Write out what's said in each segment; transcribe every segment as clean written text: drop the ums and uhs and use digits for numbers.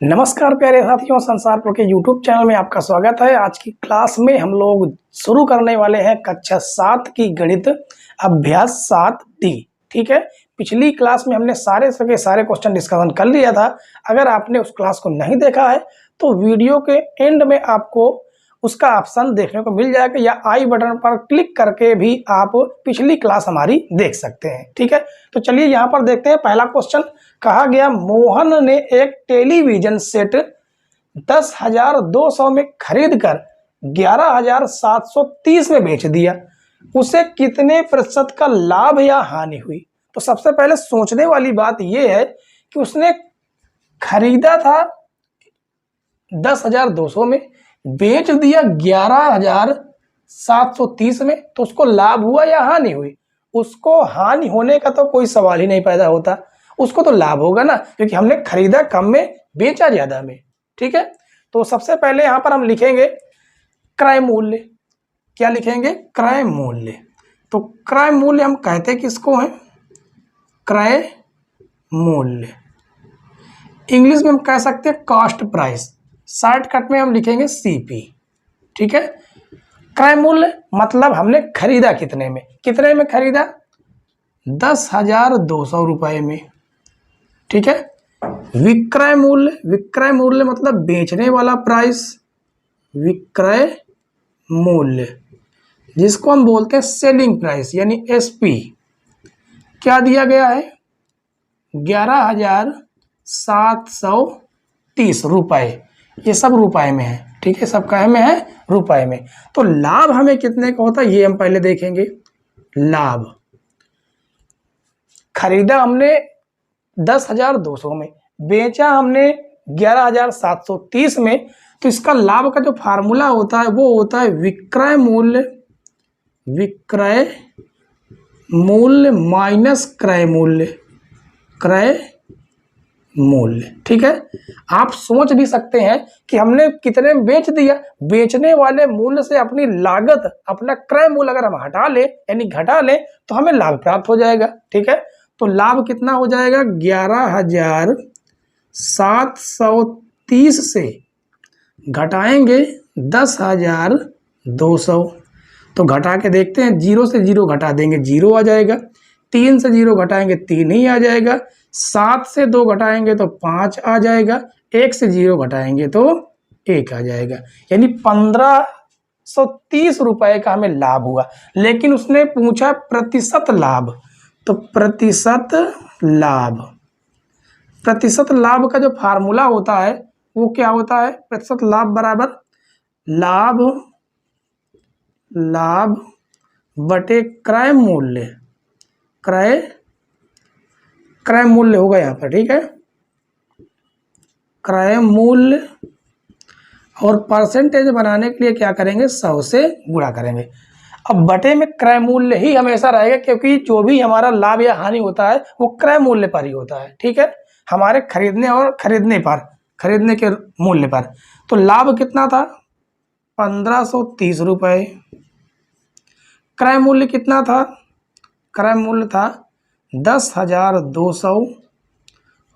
नमस्कार प्यारे साथियों, संसार प्रो के यूट्यूब चैनल में आपका स्वागत है। आज की क्लास में हम लोग शुरू करने वाले हैं कक्षा 7 की गणित अभ्यास 7D। ठीक है, पिछली क्लास में हमने सारे क्वेश्चन डिस्कशन कर लिया था। अगर आपने उस क्लास को नहीं देखा है तो वीडियो के एंड में आपको उसका ऑप्शन देखने को मिल जाएगा, या आई बटन पर क्लिक करके भी आप पिछली क्लास हमारी देख सकते हैं। ठीक है, तो चलिए यहाँ पर देखते हैं। पहला क्वेश्चन कहा गया, मोहन ने एक टेलीविजन सेट 10,200 में खरीदकर 11,730 में बेच दिया। उसे कितने प्रतिशत का लाभ या हानि हुई? तो सबसे पहले सोचने वाली बात यह है कि उसने खरीदा था 10,200 में, बेच दिया 11,730 में, तो उसको लाभ हुआ या हानि हुई? उसको हानि होने का तो कोई सवाल ही नहीं पैदा होता, उसको तो लाभ होगा ना, क्योंकि हमने खरीदा कम में बेचा ज्यादा में। ठीक है, तो सबसे पहले यहां पर हम लिखेंगे क्रय मूल्य। क्या लिखेंगे? क्रय मूल्य। तो क्रय मूल्य हम कहते किसको हैं? क्रय मूल्य। इंग्लिश में हम कह सकते हैं कॉस्ट प्राइस, शॉर्टकट में हम लिखेंगे सीपी। ठीक है, क्रय मूल्य मतलब हमने खरीदा कितने में खरीदा? 10,200 रुपए में। ठीक है, विक्रय मूल्य मतलब बेचने वाला प्राइस, विक्रय मूल्य, जिसको हम बोलते हैं सेलिंग प्राइस यानी एसपी। क्या दिया गया है? 11,730 रुपए। ये सब रुपए में है। ठीक है, सब कहे में है? रुपए में। तो लाभ हमें कितने का होता है ये हम पहले देखेंगे। लाभ खरीदा हमने 10,200 में, बेचा हमने 11,730 में, तो इसका लाभ का जो फार्मूला होता है वो होता है विक्रय मूल्य माइनस क्रय मूल्य। ठीक है, आप सोच भी सकते हैं कि हमने कितने में बेच दिया, बेचने वाले मूल्य से अपनी लागत, अपना क्रय मूल्य अगर हम हटा ले यानी घटा ले तो हमें लाभ प्राप्त हो जाएगा। ठीक है, तो लाभ कितना हो जाएगा? 11,730 से घटाएंगे 10,200, तो घटा के देखते हैं। 0 से 0 घटा देंगे 0 आ जाएगा, 3 से 0 घटाएंगे 3 ही आ जाएगा, 7 से 2 घटाएंगे तो 5 आ जाएगा, 1 से 0 घटाएंगे तो 1 आ जाएगा, यानी 1,530 रुपए का हमें लाभ हुआ। लेकिन उसने पूछा प्रतिशत लाभ, तो प्रतिशत लाभ का जो फार्मूला होता है वो क्या होता है? प्रतिशत लाभ बराबर लाभ बटे क्रय मूल्य होगा यहाँ पर। ठीक है, क्रय मूल्य, और परसेंटेज बनाने के लिए क्या करेंगे? 100 से गुणा करेंगे। अब बटे में क्रय मूल्य ही हमेशा रहेगा, क्योंकि जो भी हमारा लाभ या हानि होता है वो क्रय मूल्य पर ही होता है। ठीक है, हमारे खरीदने के मूल्य पर। तो लाभ कितना था? 1,530 रुपए। क्रय मूल्य कितना था? क्रय मूल्य था 10,200,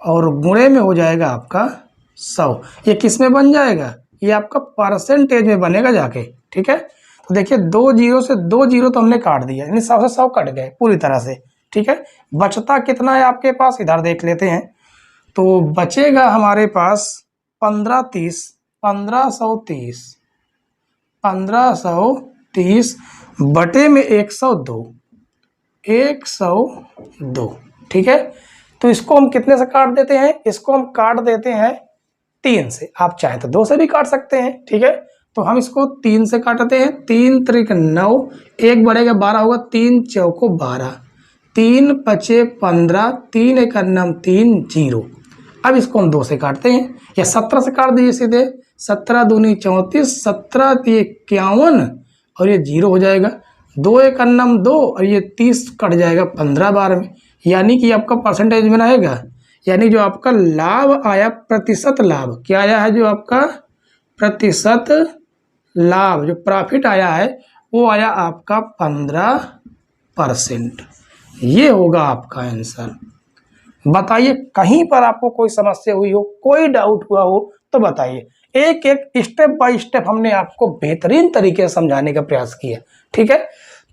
और गुणे में हो जाएगा आपका 100। ये किस में बन जाएगा? ये आपका परसेंटेज में बनेगा जाके। ठीक है, तो देखिए 2 0 से 2 0 तो हमने काट दिया, यानी 100 से 100 कट गए पूरी तरह से। ठीक है, बचता कितना है आपके पास? इधर देख लेते हैं। तो बचेगा हमारे पास 1530 बटे में 102। ठीक है, तो इसको हम कितने से काट देते हैं? इसको हम काट देते हैं 3 से। आप चाहे तो 2 से भी काट सकते हैं। ठीक है, तो हम इसको 3 से काटते हैं। 3 त्रिक 9, 1 बढ़ेगा 12 होगा, 3 चौको 12, 3 पचे 15, 3 एक 3 0। अब इसको हम 2 से काटते हैं, या 17 से काट दीजिए सीधे। 17 दूनी 34, 17 51, और ये 0 हो जाएगा। 2 एक 2, और ये 30 कट जाएगा 15 बार में, यानी कि आपका परसेंटेज में रहेगा। यानी जो आपका लाभ आया, प्रतिशत लाभ क्या आया है? जो आपका प्रतिशत लाभ, जो प्रॉफिट आया है वो आया आपका 15%। ये होगा आपका आंसर। बताइए, कहीं पर आपको कोई समस्या हुई हो, कोई डाउट हुआ हो तो बताइए। एक एक स्टेप बाय स्टेप हमने आपको बेहतरीन तरीके से समझाने का प्रयास किया, ठीक है।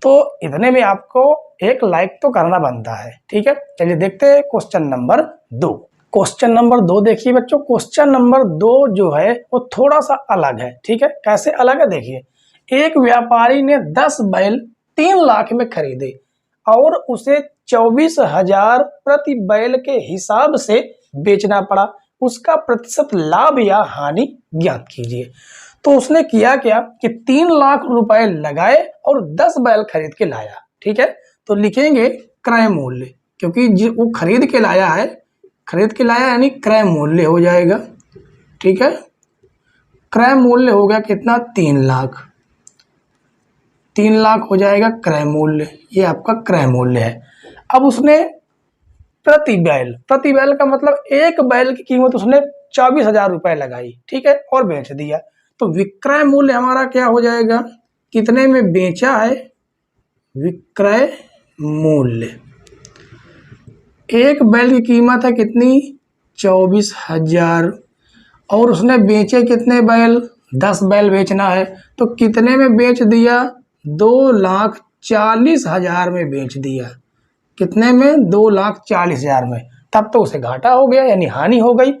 तो इतने में आपको एक लाइक तो करना बनता है, ठीक है। चलिए देखते हैं क्वेश्चन नंबर 2। क्वेश्चन नंबर 2 देखिए बच्चों, क्वेश्चन नंबर 2 जो है वो थोड़ा सा अलग है, ठीक है। कैसे अलग है देखिए, एक व्यापारी ने 10 बैल 3 लाख में खरीदे और उसे 24,000 प्रति बैल के हिसाब से बेचना पड़ा, उसका प्रतिशत लाभ या हानि ज्ञात कीजिए। तो उसने किया क्या कि 3 लाख रुपए लगाए और 10 बैल खरीद के लाया, ठीक है। तो लिखेंगे क्रय मूल्य, क्योंकि वो खरीद के लाया यानी क्रय मूल्य हो जाएगा, ठीक है। क्रय मूल्य हो गया कितना, 3 लाख। 3 लाख हो जाएगा क्रय मूल्य, ये आपका क्रय मूल्य है। अब उसने प्रति बैल का मतलब एक बैल की कीमत उसने 24,000 रुपए लगाई, ठीक है, और बेच दिया। तो विक्रय मूल्य हमारा क्या हो जाएगा, कितने में बेचा है, विक्रय मूल्य। एक बैल की कीमत है कितनी, 24,000, और उसने बेचे कितने बैल, 10 बैल बेचना है, तो कितने में बेच दिया, 2,40,000 में बेच दिया। कितने में, 2,40,000 में। तब तो उसे घाटा हो गया यानी हानि हो गई।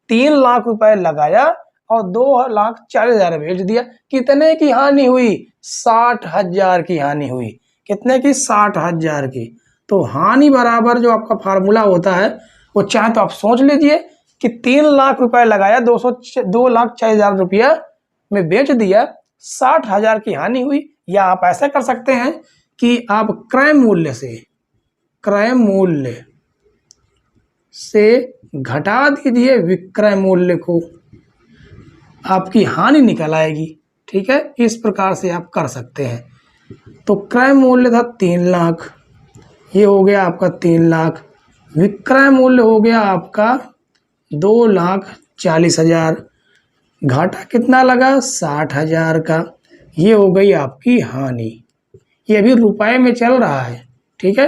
3 लाख रुपए लगाया और 2,40,000 बेच दिया। कितने की हानि हुई, 60,000 की हानि हुई। कितने की, 60,000 की। तो हानि बराबर जो आपका फार्मूला होता है वो चाहे तो आप सोच लीजिए कि 3 लाख रुपए लगाया, 2,40,000 रुपया में बेच दिया, 60,000 की हानि हुई। या आप ऐसा कर सकते हैं कि आप क्रय मूल्य से घटा दीजिए विक्रय मूल्य को, आपकी हानि निकल आएगी, ठीक है। इस प्रकार से आप कर सकते हैं। तो क्रय मूल्य था 3 लाख, ये हो गया आपका 3 लाख। विक्रय मूल्य हो गया आपका 2,40,000, घाटा कितना लगा, 60,000 का। ये हो गई आपकी हानि। ये अभी रुपए में चल रहा है, ठीक है।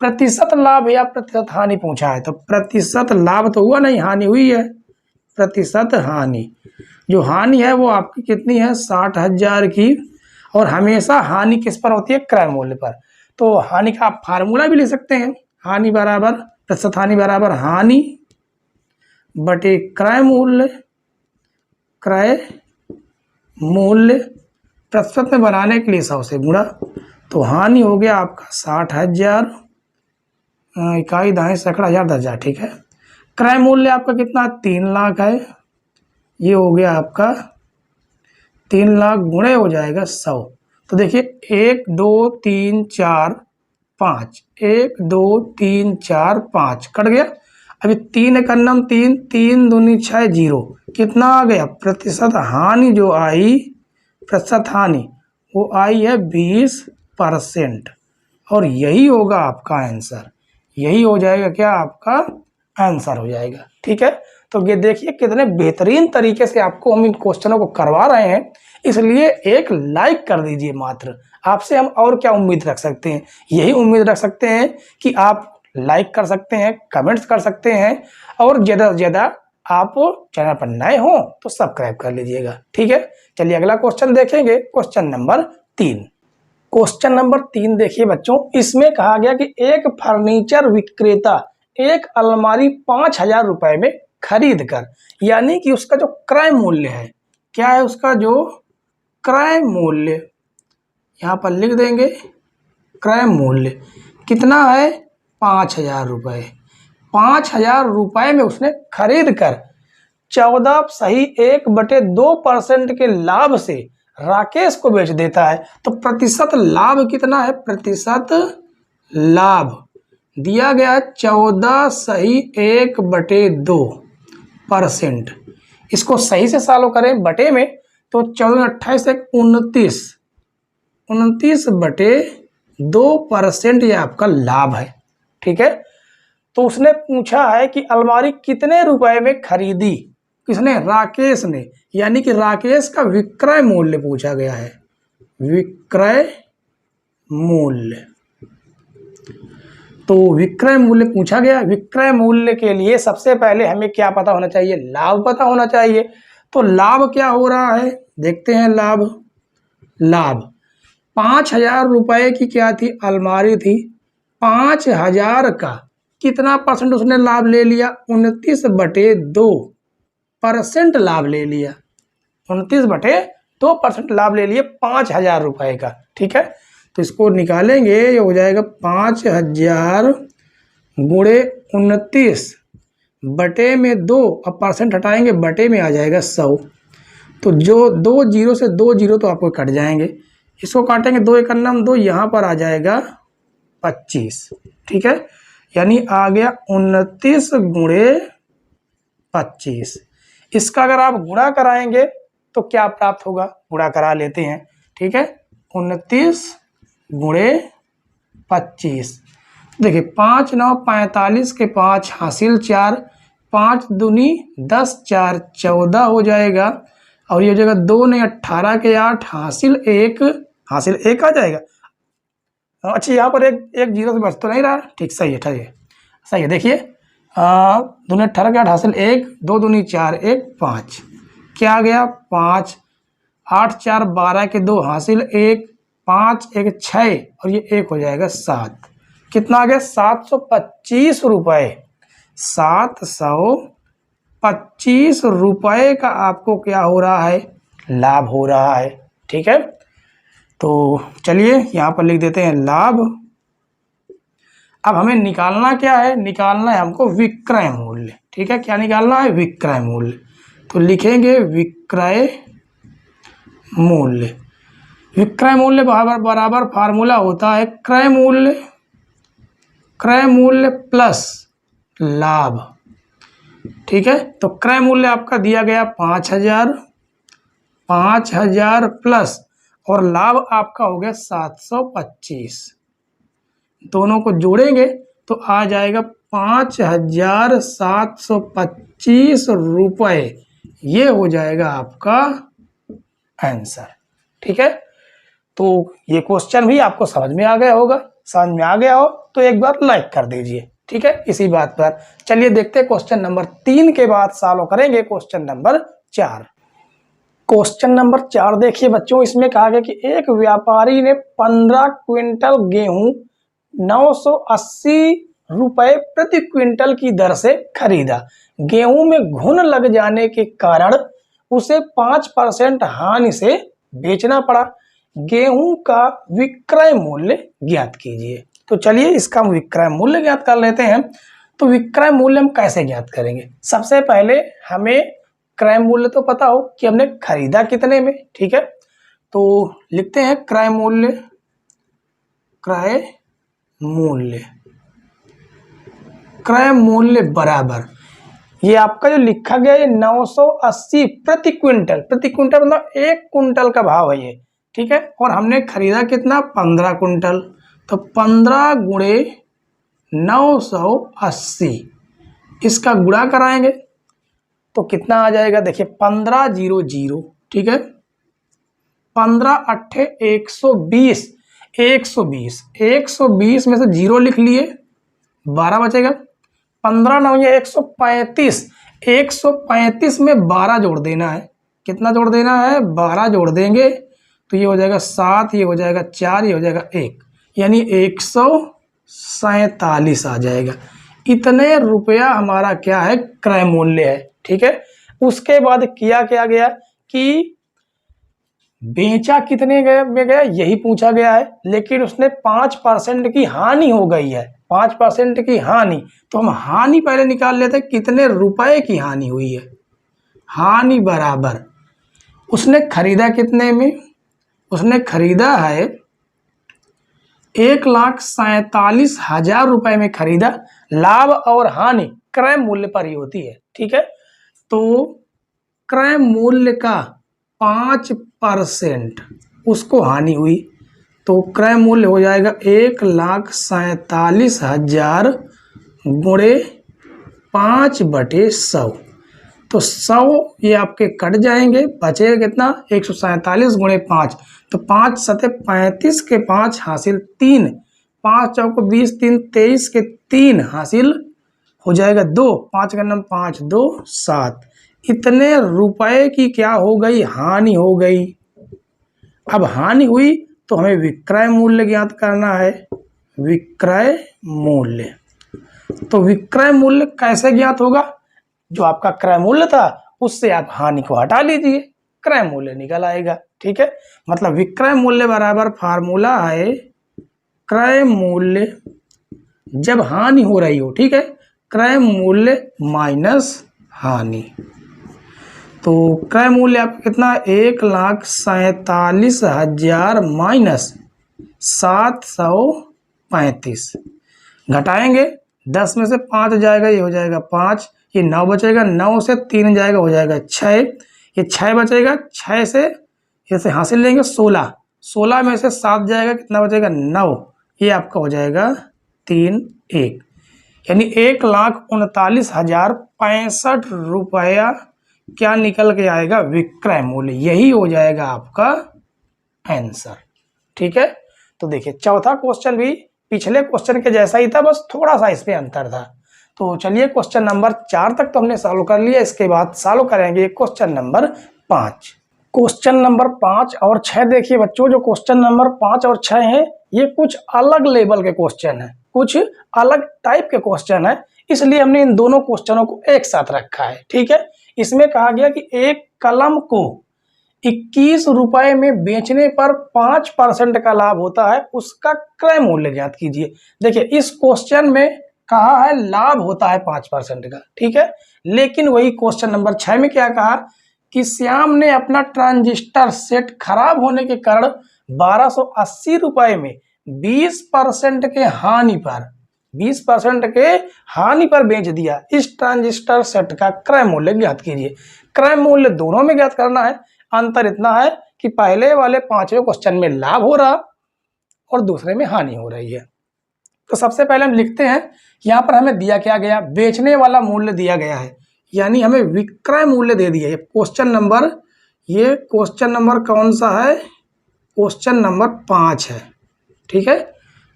प्रतिशत लाभ या प्रतिशत हानि पूछा है, तो प्रतिशत लाभ तो हुआ नहीं, हानि हुई है। प्रतिशत हानि, जो हानि है वो आपकी कितनी है, 60,000 की। और हमेशा हानि किस पर होती है, क्रय मूल्य पर। तो हानि का आप फार्मूला भी ले सकते हैं, हानि बराबर, प्रतिशत हानि बराबर हानि बटे क्रय मूल्य। क्रय मूल्य प्रतिशत में बनाने के लिए 100 से गुणा। तो हानि हो गया आपका 60,000, इकाई दाएं सैकड़ा हजार 10,000, ठीक है। क्रय मूल्य आपका कितना, 3 लाख है। ये हो गया आपका 3 लाख गुणे हो जाएगा 100। तो देखिए 1 2 3 4 5, 1 2 3 4 5 कट गया। अभी 3 एक अन्नम 3, 3 दूनी 6, 0 कितना आ गया, प्रतिशत हानि जो आई, प्रतिशत हानि वो आई है 20%। और यही होगा आपका आंसर, यही हो जाएगा क्या, आपका आंसर हो जाएगा, ठीक है। तो ये देखिए कितने बेहतरीन तरीके से आपको हम इन क्वेश्चनों को करवा रहे हैं, इसलिए एक लाइक कर दीजिए मात्र। आपसे हम और क्या उम्मीद रख सकते हैं, यही उम्मीद रख सकते हैं कि आप लाइक कर सकते हैं, कमेंट्स कर सकते हैं, और ज़्यादा से ज़्यादा आप चैनल पर नए हो तो सब्सक्राइब कर लीजिएगा, ठीक है। चलिए अगला क्वेश्चन देखेंगे, क्वेश्चन नंबर 3। क्वेश्चन नंबर 3 देखिए बच्चों, इसमें कहा गया कि एक फर्नीचर विक्रेता एक अलमारी 5,000 रुपए में खरीद कर, यानी कि उसका जो क्रय मूल्य है, क्या है उसका जो क्रय मूल्य, यहाँ पर लिख देंगे क्रय मूल्य कितना है, 5,000 रुपए। 5,000 रुपए में उसने खरीद कर 14.1/2% के लाभ से राकेश को बेच देता है। तो प्रतिशत लाभ कितना है, प्रतिशत लाभ दिया गया है 14.1/2%। इसको सही से सॉल्व करें बटे में, तो 14 28 29, 29/2% ये आपका लाभ है, ठीक है। तो उसने पूछा है कि अलमारी कितने रुपए में खरीदी, किसने, राकेश ने, यानी कि राकेश का विक्रय मूल्य पूछा गया है, विक्रय मूल्य। तो विक्रय मूल्य पूछा गया। विक्रय मूल्य के लिए सबसे पहले हमें क्या पता होना चाहिए, लाभ पता होना चाहिए। तो लाभ क्या हो रहा है, देखते हैं। लाभ 5,000 रुपए की क्या थी, अलमारी थी। 5,000 का कितना परसेंट उसने लाभ ले लिया, 29/2% लाभ ले लिया। 29/2% लाभ ले लिए 5,000 रुपए का। ठीक है, तो इसको निकालेंगे, ये हो जाएगा 5,000 गुणे 29/2। अब परसेंट हटाएंगे, बटे में आ जाएगा 100। तो जो 2 जीरो से 2 जीरो तो आपको कट जाएंगे, इसको काटेंगे 2 1 2, यहाँ पर आ जाएगा 25। ठीक है, यानी आ गया 29 गुणे 25। इसका अगर आप गुणा कराएंगे तो क्या प्राप्त होगा, गुणा करा लेते हैं। ठीक है, 29 गुणे 25, देखिए 5 9 45 के 5 हासिल 4, 5 दूनी 10 4 14 हो जाएगा। और ये हो जाएगा 2 नहीं 18 के 8 हासिल 1 आ जाएगा। अच्छा, यहाँ पर एक जीरो से बच तो नहीं रहा, ठीक, सही है, सही है। देखिए 2 ने 18 के 8 हासिल 1, 2 दूनी 4 1 5, क्या आ गया 5, 8 4 12 के 2 हासिल 1, 5 1 6 और ये 1 हो जाएगा 7। कितना आ गया, 725 रुपये। 725 रुपये का आपको क्या हो रहा है, लाभ हो रहा है। ठीक है, तो चलिए यहाँ पर लिख देते हैं लाभ। अब हमें निकालना क्या है, निकालना है हमको विक्रय मूल्य। ठीक है, क्या निकालना है, विक्रय मूल्य। तो लिखेंगे विक्रय मूल्य। विक्रय मूल्य बराबर फार्मूला होता है क्रय मूल्य प्लस लाभ। ठीक है, तो क्रय मूल्य आपका दिया गया 5,000 प्लस और लाभ आपका हो गया 725। दोनों को जोड़ेंगे तो आ जाएगा 5,725 रुपये। ये हो जाएगा आपका आंसर। ठीक है, तो ये क्वेश्चन भी आपको समझ में आ गया होगा। समझ में आ गया हो तो एक बार लाइक कर दीजिए। ठीक है, इसी बात पर चलिए देखते हैं क्वेश्चन नंबर 3 के बाद सॉल्व करेंगे क्वेश्चन नंबर 4। क्वेश्चन नंबर 4 देखिए बच्चों, इसमें कहा गया कि एक व्यापारी ने 15 क्विंटल गेहूं 980 रुपए प्रति क्विंटल की दर से खरीदा। गेहूं में घुन लग जाने के कारण उसे 5% हानि से बेचना पड़ा। गेहूं का विक्रय मूल्य ज्ञात कीजिए। तो चलिए इसका हम विक्रय मूल्य ज्ञात कर लेते हैं। तो विक्रय मूल्य हम कैसे ज्ञात करेंगे, सबसे पहले हमें क्रय मूल्य तो पता हो कि हमने खरीदा कितने में। ठीक है, तो लिखते हैं क्रय मूल्य बराबर, ये आपका जो लिखा गया ये 980 प्रति क्विंटल मतलब 1 कुंटल का भाव है ये। ठीक है, और हमने खरीदा कितना, 15 कुंटल। तो 15 गुणे 980, इसका गुणा कराएंगे तो कितना आ जाएगा, देखिए 15 0 0। ठीक है, 15 8 120, 120 में से 0 लिख लिए, 12 बचेगा। 15 9 ये 135, 135 में 12 जोड़ देना है। कितना जोड़ देना है, 12 जोड़ देंगे तो ये हो जाएगा 7, ये हो जाएगा 4, ये हो जाएगा 1, यानी 147 आ जाएगा। इतने रुपया हमारा क्या है, क्रय मूल्य है। ठीक है, उसके बाद किया क्या गया कि बेचा कितने में गया यही पूछा गया है, लेकिन उसने 5% की हानि हो गई है, 5% की हानि। तो हम हानि पहले निकाल लेते हैं, कितने रुपए की हानि हुई है। हानि बराबर उसने खरीदा कितने में, उसने खरीदा है 1,47,000 रुपए में खरीदा। लाभ और हानि क्रय मूल्य पर ही होती है। ठीक है, तो क्रय मूल्य का 5% उसको हानि हुई, तो क्रय मूल्य हो जाएगा 1,47,000 गुणे 5/100। तो 100 ये आपके कट जाएंगे, बचेगा कितना, 147 गुणे 5, तो 5 सते 35 के 5 हासिल 3, 5 चौको 20, 3 23 के 3 हासिल हो जाएगा 2, 5 का नम 5, 2 7। इतने रुपए की क्या हो गई, हानि हो गई। अब हानि हुई तो हमें विक्रय मूल्य ज्ञात करना है, विक्रय मूल्य। तो विक्रय मूल्य कैसे ज्ञात होगा, जो आपका क्रय मूल्य था उससे आप हानि को हटा लीजिए, क्रय मूल्य निकल आएगा। ठीक है, मतलब विक्रय मूल्य बराबर फार्मूला है क्रय मूल्य जब हानि हो रही हो। ठीक है, क्रय मूल्य माइनस हानि। तो क्रय मूल्य आपका कितना, 1,47,000 माइनस 735। घटाएंगे, 10 में से 5 जाएगा, ये हो जाएगा 5, ये 9 बचेगा, 9 से 3 जाएगा, हो जाएगा 6, ये 6 बचेगा, 6 से इसे हासिल लेंगे 16, 16 में से 7 जाएगा, कितना बचेगा 9, ये आपका हो जाएगा 3 1, यानी 1,39,065 रुपया क्या निकल के आएगा, विक्रय मूल्य। यही हो जाएगा आपका आंसर। ठीक है, तो देखिए चौथा क्वेश्चन भी पिछले क्वेश्चन के जैसा ही था, बस थोड़ा सा इसमें अंतर था। तो चलिए क्वेश्चन नंबर 4 तक तो हमने सॉल्व कर लिया, इसके बाद सॉल्व करेंगे क्वेश्चन नंबर 5। क्वेश्चन नंबर 5 और 6 देखिए बच्चों, जो क्वेश्चन नंबर 5 और 6 हैं ये कुछ अलग लेवल के क्वेश्चन है, कुछ अलग टाइप के क्वेश्चन है, इसलिए हमने इन दोनों क्वेश्चनों को एक साथ रखा है। ठीक है, इसमें कहा गया कि एक कलम को 21 रुपए में बेचने पर 5% का लाभ होता है, उसका क्रय मूल्य ज्ञात कीजिए। देखिए इस क्वेश्चन में कहा है लाभ होता है 5% का। ठीक है, लेकिन वही क्वेश्चन नंबर 6 में क्या कहा कि श्याम ने अपना ट्रांजिस्टर सेट खराब होने के कारण 1280 रुपए में 20% के हानि पर 20% के हानि पर बेच दिया। इस ट्रांजिस्टर सेट का क्रय मूल्य ज्ञात कीजिए। क्रय मूल्य दोनों में ज्ञात करना है, अंतर इतना है कि पहले वाले 5वें क्वेश्चन में लाभ हो रहा और दूसरे में हानि हो रही है। तो सबसे पहले हम लिखते हैं, यहाँ पर हमें दिया क्या गया, बेचने वाला मूल्य दिया गया है, यानी हमें विक्रय मूल्य दे दिया है। ये क्वेश्चन नंबर कौन सा है, क्वेश्चन नंबर 5 है। ठीक है,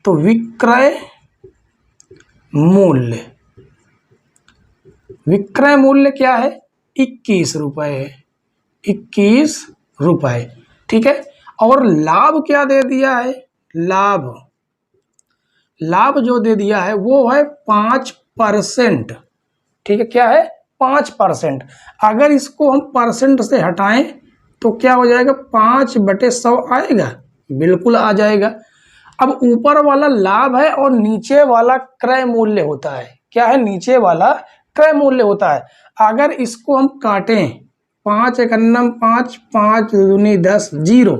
तो विक्रय मूल्य क्या है, 21 रुपए है, 21 रुपए। ठीक है, और लाभ क्या दे दिया है, लाभ जो दे दिया है वो है 5%। ठीक है, क्या है 5%। अगर इसको हम परसेंट से हटाएं तो क्या हो जाएगा, 5/100 आएगा, बिल्कुल आ जाएगा। अब ऊपर वाला लाभ है और नीचे वाला क्रय मूल्य होता है। क्या है, नीचे वाला क्रय मूल्य होता है। अगर इसको हम काटें, 5 एकन्नम 5, 5 दूनी 10, 0,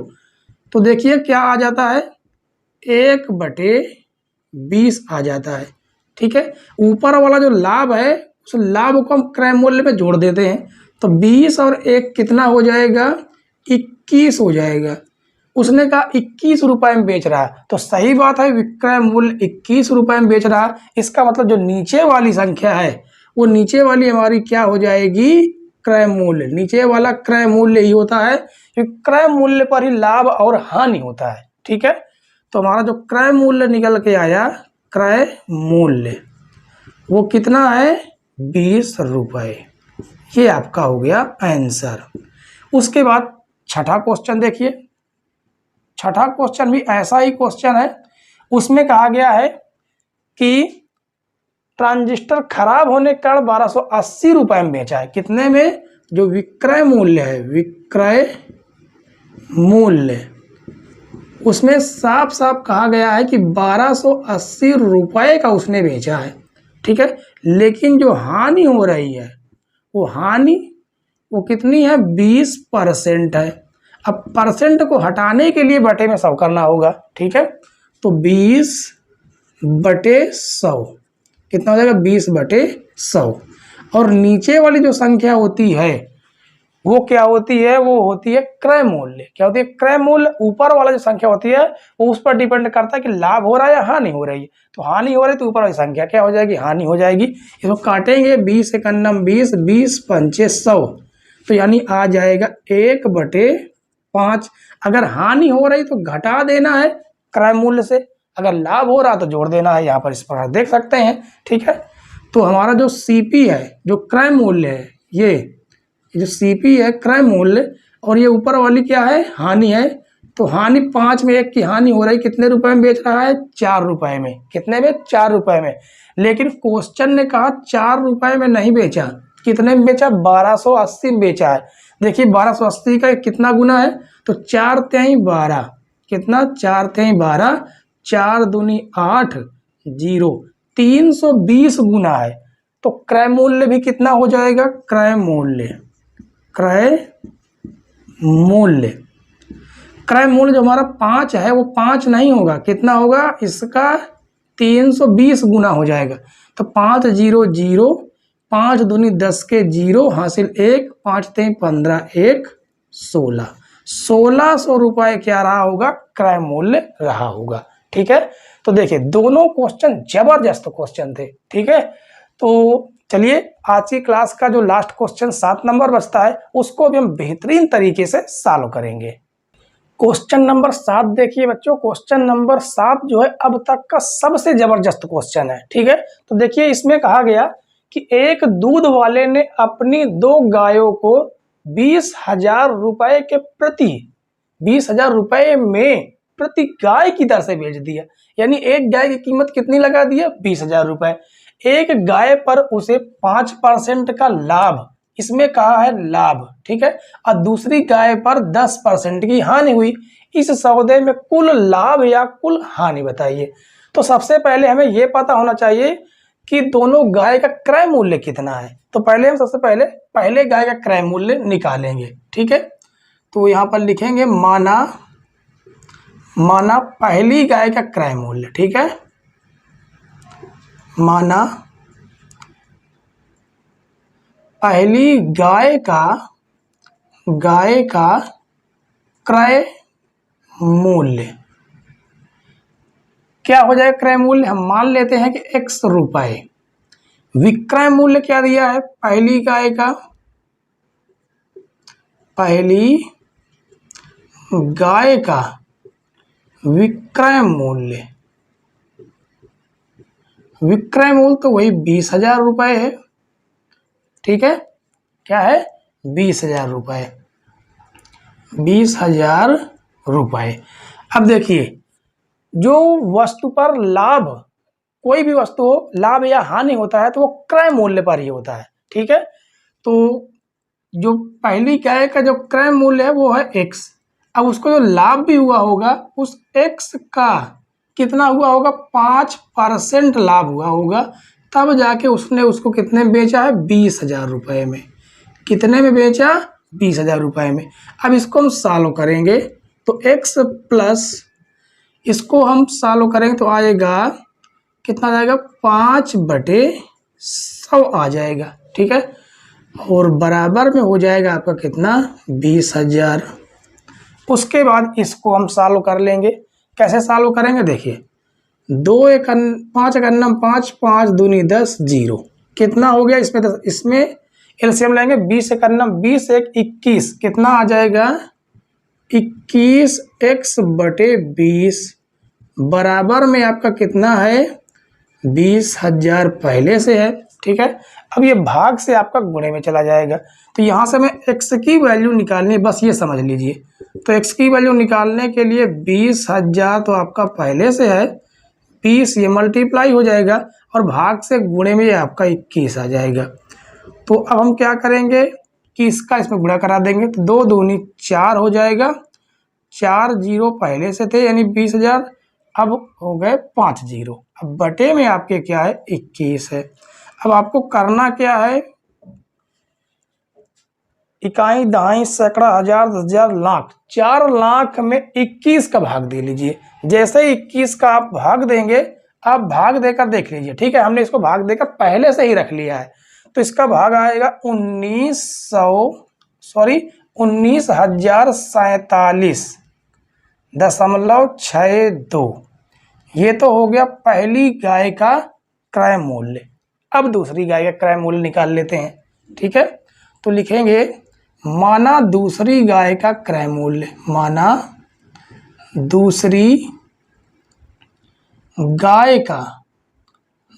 तो देखिए क्या आ जाता है, 1/20 आ जाता है। ठीक है, ऊपर वाला जो लाभ है उस लाभ को हम क्रय मूल्य में जोड़ देते हैं, तो 20 और 1 कितना हो जाएगा, 21 हो जाएगा। उसने कहा 21 रुपए में बेच रहा है, तो सही बात है, विक्रय मूल्य 21 रुपए में बेच रहा है। इसका मतलब जो नीचे वाली संख्या है वो नीचे वाली हमारी क्या हो जाएगी, क्रय मूल्य। नीचे वाला क्रय मूल्य ही होता है, क्योंकि क्रय मूल्य पर ही लाभ और हानि होता है। ठीक है, तो हमारा जो क्रय मूल्य निकल के आया, क्रय मूल्य वो कितना है, 20 रुपए। ये आपका हो गया आंसर। उसके बाद छठा क्वेश्चन देखिए, छठा क्वेश्चन भी ऐसा ही क्वेश्चन है। उसमें कहा गया है कि ट्रांजिस्टर खराब होने के कारण 1280 रुपए में बेचा है। कितने में, जो विक्रय मूल्य है, विक्रय मूल्य उसमें साफ साफ कहा गया है कि 1280 रुपए का उसने बेचा है। ठीक है, लेकिन जो हानि हो रही है वो हानि वो कितनी है, 20% है। अब परसेंट को हटाने के लिए बटे में 100 करना होगा। ठीक है, तो 20/100 कितना हो जाएगा, 20/100। और नीचे वाली जो संख्या होती है वो क्या होती है, वो होती है क्रय मूल्य। क्या होती है, क्रय मूल्य। ऊपर वाला जो संख्या होती है वो उस पर डिपेंड करता है कि लाभ हो रहा है या हानि हो रही है। तो हानि हो रही है तो ऊपर वाली संख्या क्या हो जाएगी, हानि हो जाएगी। इसको काटेंगे, 20 एकन्नम 20, 20 पंचे 100, तो यानी आ जाएगा 1/5। अगर हानि हो रही तो घटा देना है क्रय मूल्य से, अगर लाभ हो रहा तो जोड़ देना है, यहाँ पर इस प्रकार देख सकते हैं। ठीक है, तो हमारा जो CP है, जो क्रय मूल्य है, ये जो CP है क्रय मूल्य, और ये ऊपर वाली क्या है, हानि है। तो हानि 5 में 1 की हानि हो रही, कितने रुपए में बेच रहा है, 4 रुपए में। कितने में, 4 रुपए में। लेकिन क्वेश्चन ने कहा 4 रुपए में नहीं बेचा, कितने में बेचा, 1280 में बेचा है। देखिए 1280 का कितना गुना है, तो 4 तेई 12, कितना, 4 तेई 12, 4 दूनी 8, 0, 320 गुना है। तो क्रय मूल्य भी कितना हो जाएगा, क्रय मूल्य, क्रय मूल्य, क्रय मूल्य जो हमारा 5 है वो 5 नहीं होगा, कितना होगा, इसका 320 गुना हो जाएगा। तो 5 0 0, 5 दूनी 10 के 0, हासिल 1, 5 तेई 15, 1 16, 1600 रुपए क्या रहा होगा, क्रय मूल्य रहा होगा। ठीक है, तो देखिए दोनों क्वेश्चन जबरदस्त क्वेश्चन थे। ठीक है, तो चलिए आज की क्लास का जो लास्ट क्वेश्चन 7 नंबर बचता है उसको भी हम बेहतरीन तरीके से सॉल्व करेंगे। क्वेश्चन नंबर 7 देखिए बच्चों, क्वेश्चन नंबर 7 जो है अब तक का सबसे जबरदस्त क्वेश्चन है। ठीक है, तो देखिए इसमें कहा गया कि एक दूध वाले ने अपनी 2 गायों को 20,000 रुपए के प्रति, 20,000 रुपए में प्रति गाय की दर से बेच दिया। यानी एक गाय की कीमत कितनी लगा दी है, 20,000 रुपए। एक गाय पर उसे 5% का लाभ, इसमें कहा है लाभ, ठीक है, और दूसरी गाय पर 10% की हानि हुई। इस सौदे में कुल लाभ या कुल हानि बताइए। तो सबसे पहले हमें यह पता होना चाहिए कि दोनों गाय का क्रय मूल्य कितना है। तो पहले हम सबसे पहले गाय का क्रय मूल्य निकालेंगे। ठीक है, तो यहां पर लिखेंगे माना पहली गाय का क्रय मूल्य। ठीक है, माना पहली गाय का क्रय मूल्य क्या हो जाएगा, क्रय मूल्य हम मान लेते हैं कि X रुपए। विक्रय मूल्य क्या दिया है, पहली गाय का विक्रय मूल्य, तो वही 20,000 रुपए है। ठीक है, क्या है, 20,000 रुपए, 20,000 रुपए। अब देखिए जो वस्तु पर लाभ, कोई भी वस्तु हो लाभ या हानि होता है तो वो क्रय मूल्य पर ही होता है। ठीक है, तो जो पहली गाय का जो क्रय मूल्य है वो है X। अब उसको जो लाभ भी हुआ होगा उस X का कितना हुआ होगा, 5% लाभ हुआ होगा, तब जाके उसने उसको कितने में बेचा है, 20,000 रुपए में। कितने में बेचा, 20,000 रुपए में। अब इसको हम सॉल्व करेंगे तो X प्लस इसको हम सॉल्व करेंगे तो आएगा कितना, जाएगा 5/100 आ जाएगा। ठीक है, और बराबर में हो जाएगा आपका कितना, 20,000। उसके बाद इसको हम सॉल्व कर लेंगे। कैसे सॉल्व करेंगे, देखिए 5 एकन्नम 5, 5 दूनी 10, 0, कितना हो गया इसमें 10, इसमें एलसीएम लेंगे, 20 एकन्नम 20, 1 21, कितना आ जाएगा 21x/20 बराबर में आपका कितना है, 20,000 पहले से है। ठीक है, अब ये भाग से आपका गुणे में चला जाएगा। तो यहाँ से हमें x की वैल्यू निकालनी है, बस ये समझ लीजिए। तो x की वैल्यू निकालने के लिए 20,000 तो आपका पहले से है, 20 ये मल्टीप्लाई हो जाएगा और भाग से गुणे में आपका 21 आ जाएगा। तो अब हम क्या करेंगे कि इसका इसमें गुणा करा देंगे, तो 2 दूनी 4 हो जाएगा, 4 0 पहले से थे यानी 20,000, अब हो गए 5 0। अब बटे में आपके क्या है, 21 है। अब आपको करना क्या है, इकाई, दहाई, सैकड़ा, हजार, 10,000, लाख, 4 लाख में 21 का भाग दे लीजिए। जैसे ही 21 का आप भाग देंगे, आप भाग देकर देख लीजिए। ठीक है, हमने इसको भाग देकर पहले से ही रख लिया है, तो इसका भाग आएगा 19,047.62। ये तो हो गया पहली गाय का क्रय मूल्य। अब दूसरी गाय का क्रय मूल्य निकाल लेते हैं। ठीक है, तो लिखेंगे माना दूसरी गाय का क्रय मूल्य, माना दूसरी गाय का,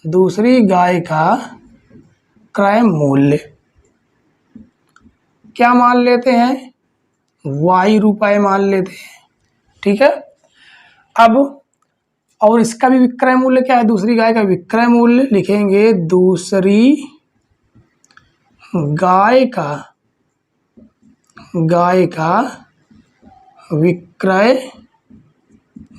दूसरी गाय का क्रय मूल्य क्या मान लेते हैं, y रुपए मान लेते हैं, ठीक है। अब और इसका भी विक्रय मूल्य क्या है, दूसरी गाय का विक्रय मूल्य लिखेंगे, दूसरी गाय का विक्रय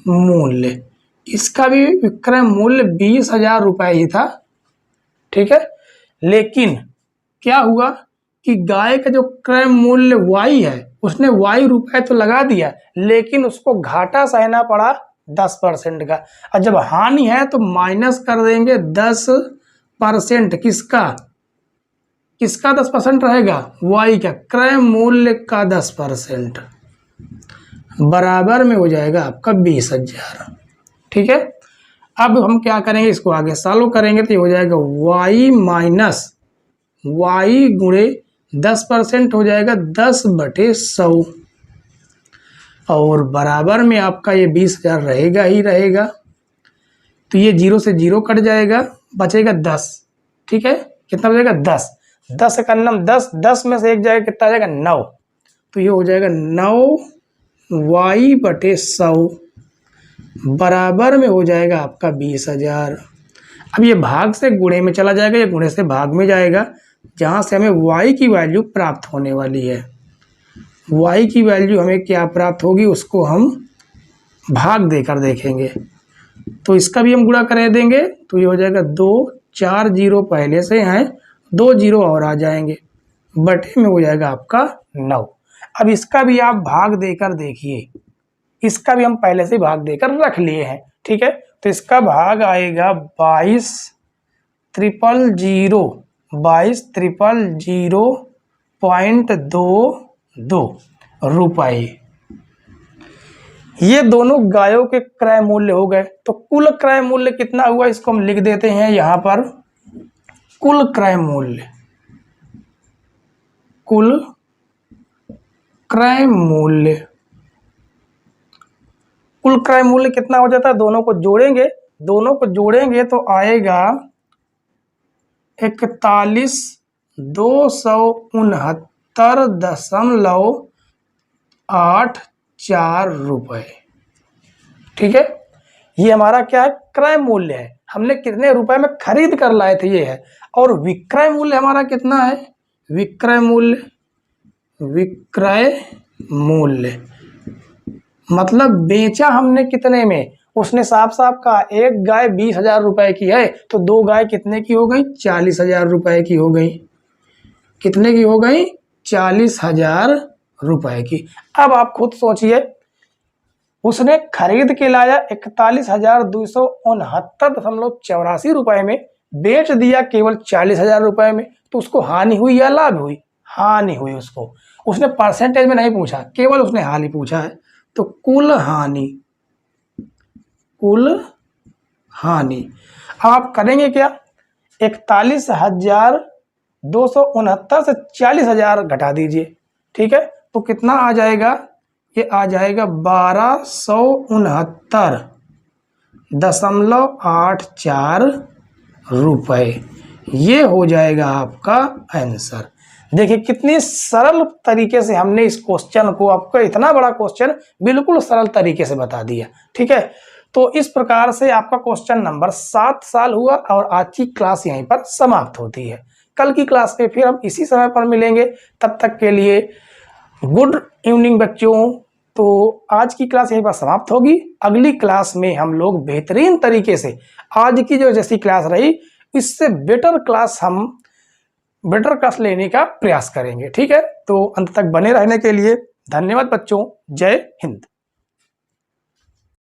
मूल्य, इसका भी विक्रय मूल्य 20,000 रुपये ही था, ठीक है। लेकिन क्या हुआ कि गाय का जो क्रय मूल्य y है उसने y रुपए तो लगा दिया, लेकिन उसको घाटा सहना पड़ा 10% का। और जब हानि है तो माइनस कर देंगे 10%, किसका 10% रहेगा, y का क्रय मूल्य का 10%, बराबर में हो जाएगा आपका 20,000, ठीक है। अब हम क्या करेंगे, इसको आगे सॉल्व करेंगे तो ये हो जाएगा y माइनस y गुणे 10% हो जाएगा 10/100, और बराबर में आपका ये 20,000 रहेगा ही रहेगा। तो ये 0 से 0 कट जाएगा, बचेगा 10, ठीक है। कितना बचेगा, 10, 10 का नम 10, 10 में से एक जाएगा, कितना आ जाएगा, 9। तो ये हो जाएगा 9y/100 बराबर में हो जाएगा आपका 20,000। अब ये भाग से गुणे में चला जाएगा, ये गुणे से भाग में जाएगा, जहाँ से हमें y की वैल्यू प्राप्त होने वाली है। y की वैल्यू हमें क्या प्राप्त होगी, उसको हम भाग देकर देखेंगे। तो इसका भी हम गुणा कर देंगे, तो ये हो जाएगा 2, 4 0 पहले से हैं, 2 0 और आ जाएंगे, बटे में हो जाएगा आपका 9। अब इसका भी आप भाग देकर देखिए, इसका भी हम पहले से भाग देकर रख लिए हैं, ठीक है। तो इसका भाग आएगा 22,000.22 रुपए। ये दोनों गायों के क्रय मूल्य हो गए। तो कुल क्रय मूल्य कितना हुआ, इसको हम लिख देते हैं यहाँ पर, कुल क्रय मूल्य, कुल क्रय मूल्य, कुल क्रय मूल्य कितना हो जाता है, दोनों को जोड़ेंगे तो आएगा 41,269.84 रुपए, ठीक है। ये हमारा क्या है, क्रय मूल्य है, हमने कितने रुपए में खरीद कर लाए थे ये है। और विक्रय मूल्य हमारा कितना है, विक्रय मूल्य मतलब बेचा हमने कितने में, उसने साफ साफ कहा एक गाय 20,000 रुपए की है, तो 2 गाय कितने की हो गई, 40,000 रुपए की हो गई। कितने की हो गई, 40,000 रुपए की। अब आप खुद सोचिए, उसने खरीद के लाया 41,269.84 रुपए में, बेच दिया केवल 40,000 रुपए में, तो उसको हानि हुई या लाभ हुई, हानि हुई। उसने परसेंटेज में नहीं पूछा, केवल उसने हानि पूछा है। तो कुल हानि आप करेंगे क्या, 41,269 से 40,000 घटा दीजिए, ठीक है। तो कितना आ जाएगा, ये आ जाएगा 1269.84 रुपए। ये हो जाएगा आपका आंसर। देखिए कितनी सरल तरीके से हमने इस क्वेश्चन को, आपका इतना बड़ा क्वेश्चन बिल्कुल सरल तरीके से बता दिया, ठीक है। तो इस प्रकार से आपका क्वेश्चन नंबर 7 साल हुआ और आज की क्लास यहीं पर समाप्त होती है। कल की क्लास में फिर हम इसी समय पर मिलेंगे, तब तक के लिए गुड इवनिंग बच्चों। तो आज की क्लास यहीं पर समाप्त होगी। अगली क्लास में हम लोग बेहतरीन तरीके से आज की जो जैसी क्लास रही, इससे बेटर क्लास लेने का प्रयास करेंगे, ठीक है। तो अंत तक बने रहने के लिए धन्यवाद बच्चों। जय हिंद।